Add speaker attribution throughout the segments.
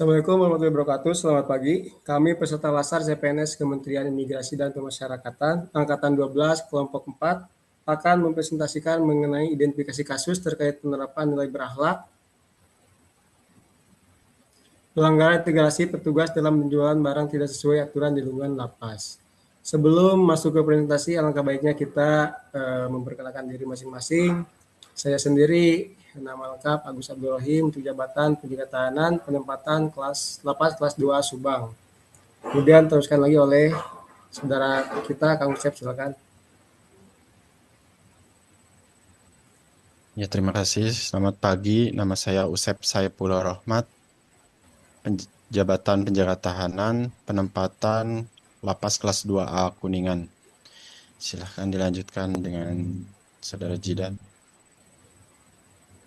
Speaker 1: Assalamualaikum warahmatullahi wabarakatuh. Selamat pagi. Kami peserta Lasar CPNS Kementerian Imigrasi dan Pemasyarakatan Angkatan 12 kelompok 4 akan mempresentasikan mengenai identifikasi kasus terkait penerapan nilai berakhlak, pelanggaran integrasi petugas dalam penjualan barang tidak sesuai aturan di lingkungan lapas. Sebelum masuk ke presentasi, alangkah baiknya kita memperkenalkan diri masing-masing. Saya sendiri, nama lengkap Agus Abdul Rahim, untuk jabatan penjaga tahanan penempatan lapas kelas 2 Subang. Kemudian teruskan lagi oleh saudara kita, Kang Usep, silakan.
Speaker 2: Ya, terima kasih. Selamat pagi. Nama saya Usep Saipullah Rohmat, Jabatan Penjaga Tahanan, Penempatan Lapas Kelas 2A Kuningan. Silahkan dilanjutkan dengan Saudara Jidan.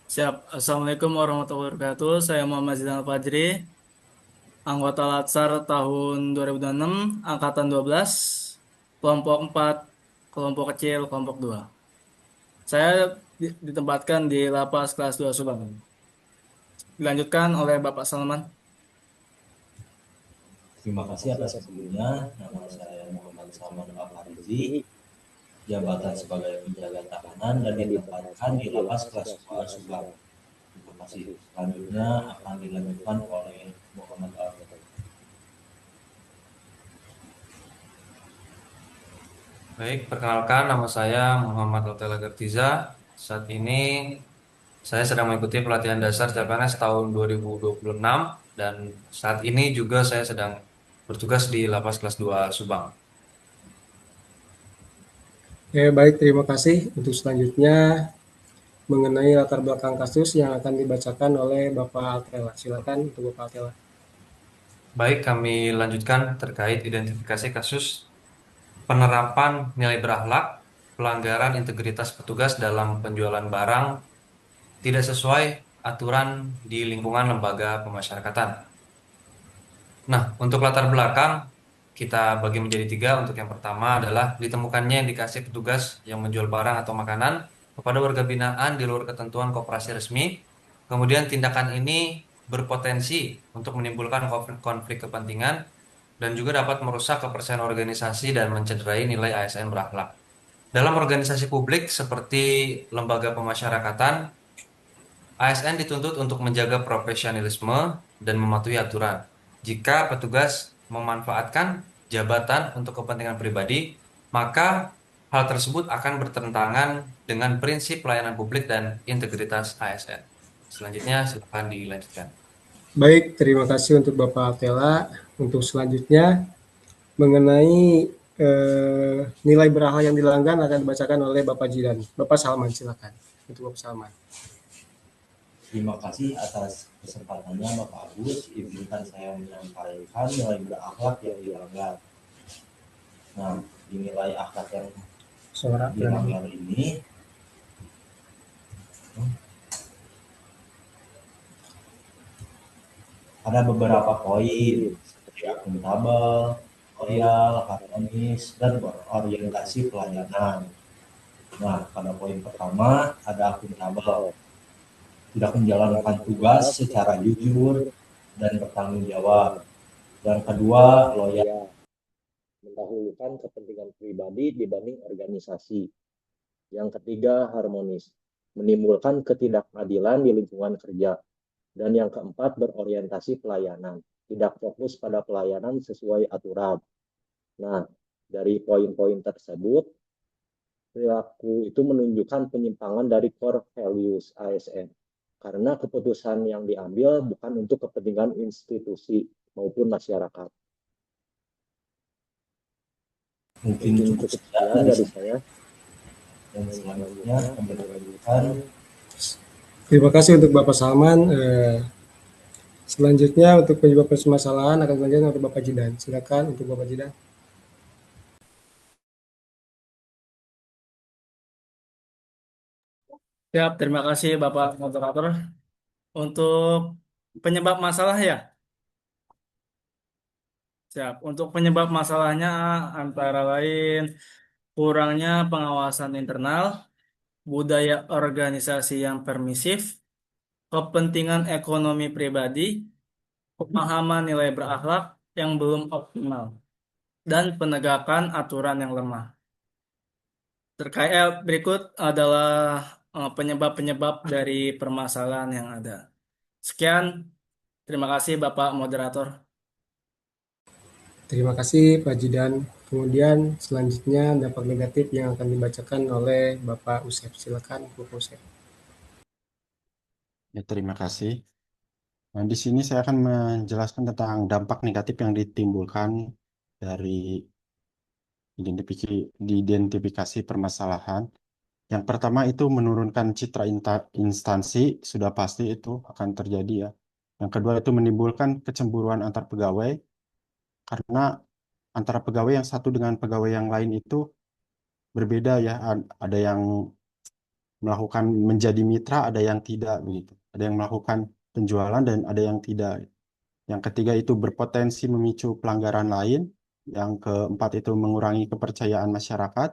Speaker 3: Siap. Assalamualaikum warahmatullahi wabarakatuh. Saya Muhammad Zidan Al-Fajri, anggota Latsar tahun 2006, Angkatan 12, kelompok 4, kelompok kecil, kelompok 2. Saya ditempatkan di Lapas kelas 2 Subang. Dilanjutkan oleh Bapak Salman.
Speaker 4: Terima kasih atas sebelumnya. Nama saya Muhammad Salman Al-Farizi, jabatan sebagai penjaga tahanan dan ditempatkan di Lapas kelas 2 Subang. Terima kasih. Selanjutnya akan dilanjutkan oleh Muhammad Al-Farizi.
Speaker 5: Baik, perkenalkan nama saya Muhammad Lotela Gertiza. Saat ini saya sedang mengikuti pelatihan dasar CPNS tahun 2026 dan saat ini juga saya sedang bertugas di Lapas kelas 2 Subang.
Speaker 1: Baik, terima kasih. Untuk selanjutnya mengenai latar belakang kasus yang akan dibacakan oleh Bapak Altela. Silakan untuk Bapak Altela.
Speaker 5: Baik, kami lanjutkan terkait identifikasi kasus penerapan nilai berakhlak, pelanggaran integritas petugas dalam penjualan barang tidak sesuai aturan di lingkungan lembaga pemasyarakatan. Nah, untuk latar belakang kita bagi menjadi 3. Untuk yang pertama adalah ditemukannya indikasi petugas yang menjual barang atau makanan kepada warga binaan di luar ketentuan koperasi resmi. Kemudian tindakan ini berpotensi untuk menimbulkan konflik kepentingan dan juga dapat merusak kepercayaan organisasi dan mencederai nilai ASN berakhlak. Dalam organisasi publik seperti lembaga pemasyarakatan, ASN dituntut untuk menjaga profesionalisme dan mematuhi aturan. Jika petugas memanfaatkan jabatan untuk kepentingan pribadi, maka hal tersebut akan bertentangan dengan prinsip pelayanan publik dan integritas ASN. Selanjutnya, silakan dilanjutkan.
Speaker 1: Baik, terima kasih untuk Bapak Altela. Untuk selanjutnya mengenai nilai berakhlak yang dilanggar akan dibacakan oleh Bapak Jidan. Bapak Salman, silakan. Untuk Bapak Salman.
Speaker 4: Terima kasih atas kesempatannya Bapak Agus. Izinkan saya menyampaikan nilai berakhlak yang dilanggar. Nah, di nilai akhlak yang dilanggar ini ada beberapa poin seperti akuntabel, loyal, harmonis, dan berorientasi pelayanan. Nah, pada poin pertama ada akuntabel, tidak menjalankan tugas secara jujur dan bertanggung jawab. Yang kedua, loyal, mendahulukan kepentingan pribadi dibanding organisasi. Yang ketiga, harmonis, menimbulkan ketidakadilan di lingkungan kerja. Dan yang keempat, berorientasi pelayanan, tidak fokus pada pelayanan sesuai aturan. Nah, dari poin-poin tersebut, perilaku itu menunjukkan penyimpangan dari core values ASN. Karena keputusan yang diambil bukan untuk kepentingan institusi maupun masyarakat. Mungkin cukup sekian dari saya. Dan selanjutnya kami lanjutkan.
Speaker 1: Terima kasih untuk Bapak Salman. Selanjutnya untuk penyebab permasalahan akan dilanjutkan oleh Bapak Jidan. Silakan untuk Bapak Jidan.
Speaker 3: Siap, terima kasih Bapak Moderator. Untuk penyebab masalah ya. Siap. Untuk penyebab masalahnya antara lain kurangnya pengawasan internal, budaya organisasi yang permisif, kepentingan ekonomi pribadi, pemahaman nilai berakhlak yang belum optimal, dan penegakan aturan yang lemah. Berikut adalah penyebab-penyebab dari permasalahan yang ada. Sekian, terima kasih Bapak Moderator.
Speaker 1: Terima kasih Pak Jidan. Kemudian selanjutnya dampak negatif yang akan dibacakan oleh Bapak Usep. Silakan Bapak Usep.
Speaker 2: Ya, terima kasih. Nah, di sini saya akan menjelaskan tentang dampak negatif yang ditimbulkan dari identifikasi permasalahan. Yang pertama itu menurunkan citra instansi, sudah pasti itu akan terjadi ya. Yang kedua itu menimbulkan kecemburuan antar pegawai, karena antara pegawai yang satu dengan pegawai yang lain itu berbeda ya. Ada yang melakukan menjadi mitra, ada yang tidak begitu. Ada yang melakukan penjualan dan ada yang tidak. Yang ketiga itu berpotensi memicu pelanggaran lain. Yang keempat itu mengurangi kepercayaan masyarakat.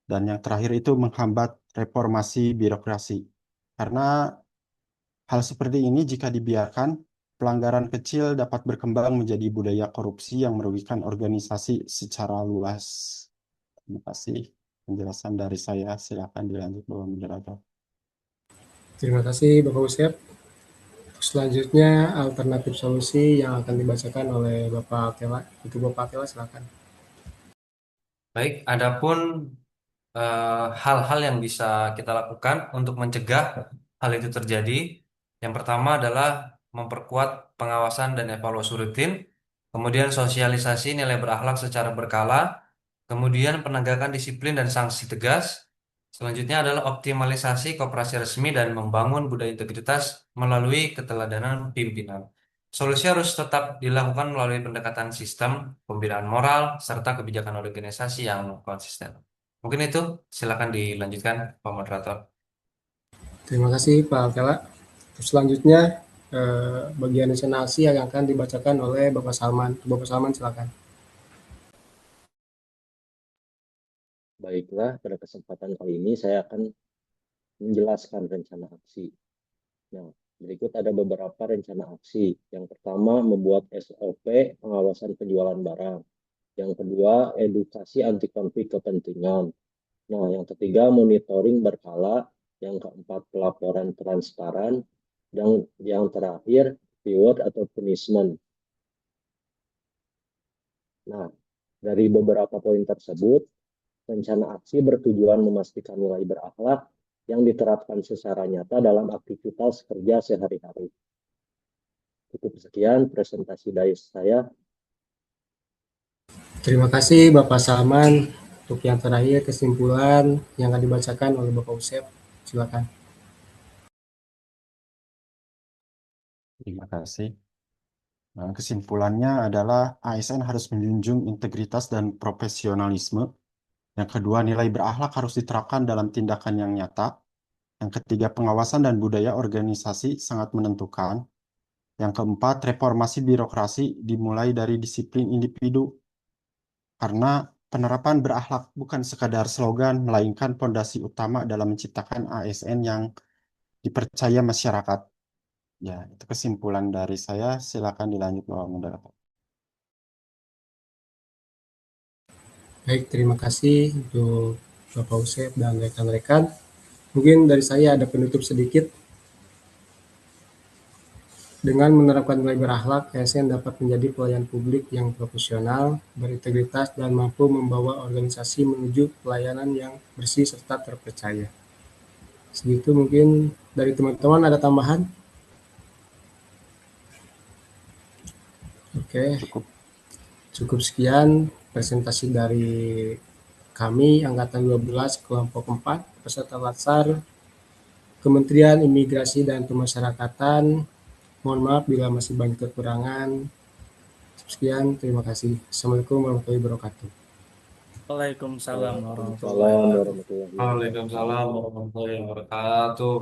Speaker 2: Dan yang terakhir itu menghambat reformasi birokrasi. Karena hal seperti ini jika dibiarkan, pelanggaran kecil dapat berkembang menjadi budaya korupsi yang merugikan organisasi secara luas. Terima kasih penjelasan dari saya. Silakan dilanjut Bapak Moderator.
Speaker 1: Terima kasih Bapak Usep. Selanjutnya alternatif solusi yang akan dibacakan oleh Bapak Altela. Itu Bapak Altela silakan.
Speaker 5: Baik, adapun hal-hal yang bisa kita lakukan untuk mencegah hal itu terjadi. Yang pertama adalah memperkuat pengawasan dan evaluasi rutin, kemudian sosialisasi nilai berakhlak secara berkala, kemudian penegakan disiplin dan sanksi tegas. Selanjutnya adalah optimalisasi koperasi resmi dan membangun budaya integritas melalui keteladanan pimpinan. Solusi harus tetap dilakukan melalui pendekatan sistem, pembinaan moral, serta kebijakan organisasi yang konsisten. Mungkin itu, silakan dilanjutkan, Pak Moderator.
Speaker 1: Terima kasih Pak Altela. Selanjutnya bagian desainasi yang akan dibacakan oleh Bapak Salman. Bapak Salman silakan.
Speaker 6: Baiklah, pada kesempatan kali ini saya akan menjelaskan rencana aksi. Nah, berikut ada beberapa rencana aksi. Yang pertama, membuat SOP pengawasan penjualan barang. Yang kedua, edukasi anti konflik kepentingan. Nah, yang ketiga, monitoring berkala. Yang keempat, pelaporan transparan. Dan yang terakhir, reward atau punishment. Nah, dari beberapa poin tersebut, rencana aksi bertujuan memastikan nilai berakhlak yang diterapkan secara nyata dalam aktivitas kerja sehari-hari. Cukup sekian presentasi dari saya.
Speaker 1: Terima kasih Bapak Salman. Untuk yang terakhir kesimpulan yang akan dibacakan oleh Bapak Usep. Silakan.
Speaker 2: Terima kasih. Nah, kesimpulannya adalah ASN harus menjunjung integritas dan profesionalisme. Yang kedua, nilai berakhlak harus diterapkan dalam tindakan yang nyata. Yang ketiga, pengawasan dan budaya organisasi sangat menentukan. Yang keempat, reformasi birokrasi dimulai dari disiplin individu. Karena penerapan berakhlak bukan sekadar slogan, melainkan fondasi utama dalam menciptakan ASN yang dipercaya masyarakat. Ya, itu kesimpulan dari saya. Silakan dilanjut Bapak Moderator.
Speaker 1: Baik, terima kasih untuk Bapak Usep dan rekan-rekan. Mungkin dari saya ada penutup sedikit. Dengan menerapkan nilai berakhlak, ASN dapat menjadi pelayan publik yang profesional, berintegritas, dan mampu membawa organisasi menuju pelayanan yang bersih serta terpercaya. Segitu mungkin dari teman-teman ada tambahan? Oke, cukup sekian presentasi dari kami Angkatan 12 Kelompok 4 peserta Latsar Kementerian Imigrasi dan Pemasyarakatan. Mohon maaf bila masih banyak kekurangan. Sekian, terima kasih. Assalamualaikum warahmatullahi wabarakatuh.
Speaker 3: Waalaikumsalam warahmatullahi
Speaker 6: Waalaikumsalam
Speaker 3: wabarakatuh.
Speaker 6: warahmatullahi wabarakatuh.
Speaker 5: Waalaikumsalam warahmatullahi wabarakatuh.